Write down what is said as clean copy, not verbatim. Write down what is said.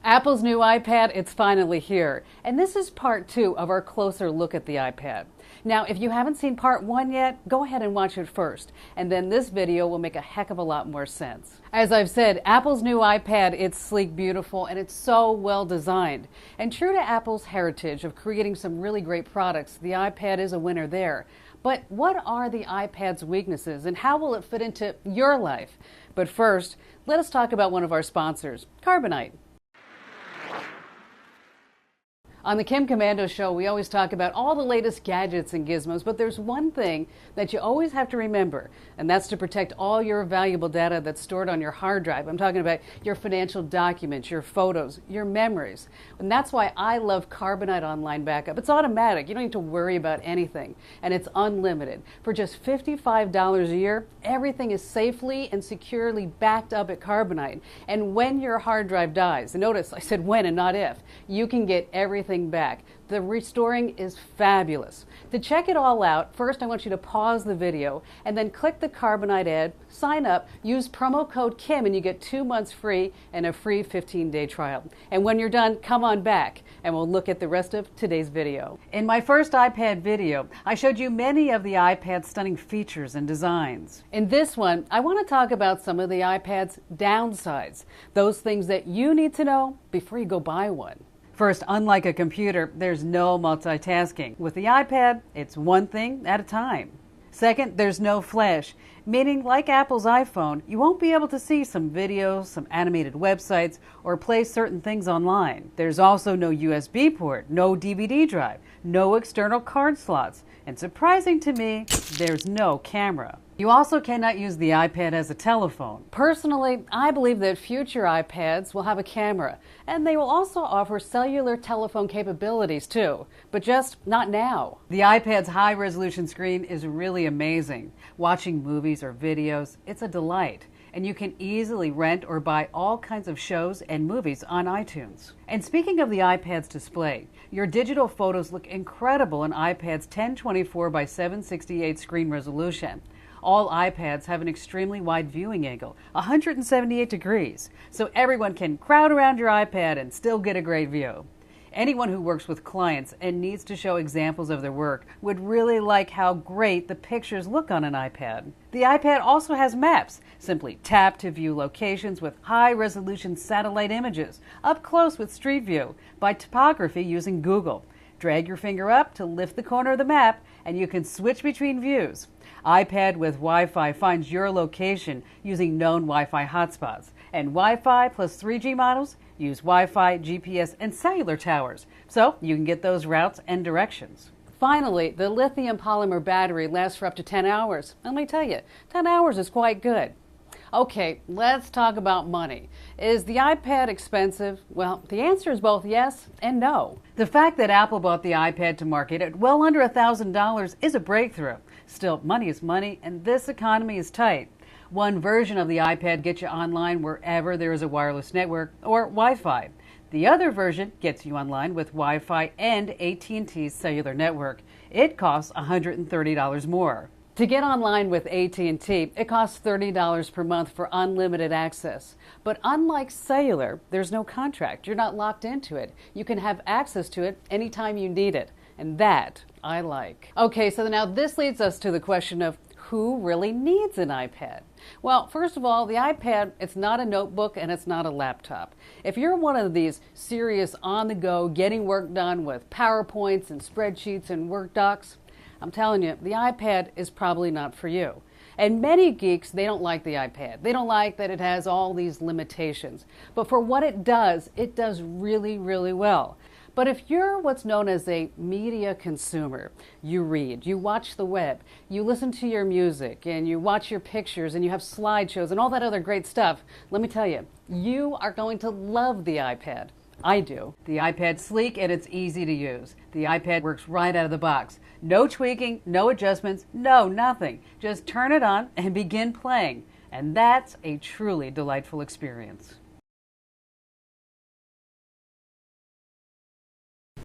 Apple's new iPad, it's finally here. And this is part 2 of our closer look at the iPad. Now, if you haven't seen part 1 yet, go ahead and watch it first. And then this video will make a heck of a lot more sense. As I've said, Apple's new iPad, it's sleek, beautiful, and it's so well designed. And true to Apple's heritage of creating some really great products, the iPad is a winner there. But what are the iPad's weaknesses and how will it fit into your life? But first, let us talk about one of our sponsors, Carbonite. On the Kim Komando Show, we always talk about all the latest gadgets and gizmos, but there's one thing that you always have to remember, and that's to protect all your valuable data that's stored on your hard drive. I'm talking about your financial documents, your photos, your memories. And that's why I love Carbonite Online Backup. It's automatic. You don't need to worry about anything, and it's unlimited. For just $55 a year, everything is safely and securely backed up at Carbonite. And when your hard drive dies, and notice I said when and not if, you can get everything back. The restoring is fabulous. To check it all out, first I want you to pause the video and then click the Carbonite ad, sign up, use promo code KIM, and you get 2 months free and a free 15-day trial. And when you're done, come on back and we'll look at the rest of today's video. In my first iPad video, I showed you many of the iPad's stunning features and designs. In this one, I want to talk about some of the iPad's downsides, those things that you need to know before you go buy one. First, unlike a computer, there's no multitasking. With the iPad, it's one thing at a time. Second, there's no flash, meaning like Apple's iPhone, you won't be able to see some videos, some animated websites, or play certain things online. There's also no USB port, no DVD drive, no external card slots, and surprising to me, there's no camera. You also cannot use the iPad as a telephone. Personally, I believe that future iPads will have a camera, and they will also offer cellular telephone capabilities too, but just not now. The iPad's high-resolution screen is really amazing. Watching movies or videos, it's a delight. And you can easily rent or buy all kinds of shows and movies on iTunes. And speaking of the iPad's display, your digital photos look incredible in iPad's 1024 by 768 screen resolution. All iPads have an extremely wide viewing angle, 178 degrees, so everyone can crowd around your iPad and still get a great view. Anyone who works with clients and needs to show examples of their work would really like how great the pictures look on an iPad. The iPad also has maps. Simply tap to view locations with high-resolution satellite images, up close with Street View, by topography using Google. Drag your finger up to lift the corner of the map, and you can switch between views. iPad with Wi-Fi finds your location using known Wi-Fi hotspots. And Wi-Fi plus 3G models use Wi-Fi, GPS, and cellular towers, so you can get those routes and directions. Finally, the lithium polymer battery lasts for up to 10 hours. Let me tell you, 10 hours is quite good. Okay, let's talk about money. Is the iPad expensive? Well, the answer is both yes and no. The fact that Apple bought the iPad to market at well under $1,000 is a breakthrough. Still, money is money, and this economy is tight. One version of the iPad gets you online wherever there is a wireless network or Wi-Fi. The other version gets you online with Wi-Fi and AT&T's cellular network. It costs $130 more. To get online with AT&T, it costs $30 per month for unlimited access. But unlike cellular, there's no contract. You're not locked into it. You can have access to it anytime you need it. And that I like. Okay, so now this leads us to the question of who really needs an iPad? Well, first of all, the iPad, it's not a notebook and it's not a laptop. If you're one of these serious on-the-go, getting work done with PowerPoints and spreadsheets and Word docs, I'm telling you, the iPad is probably not for you. And many geeks, they don't like the iPad. They don't like that it has all these limitations. But for what it does really, really well. But if you're what's known as a media consumer, you read, you watch the web, you listen to your music, and you watch your pictures, and you have slideshows and all that other great stuff, let me tell you, you are going to love the iPad. I do. The iPad's sleek and it's easy to use. The iPad works right out of the box. No tweaking, no adjustments, no nothing. Just turn it on and begin playing. And that's a truly delightful experience.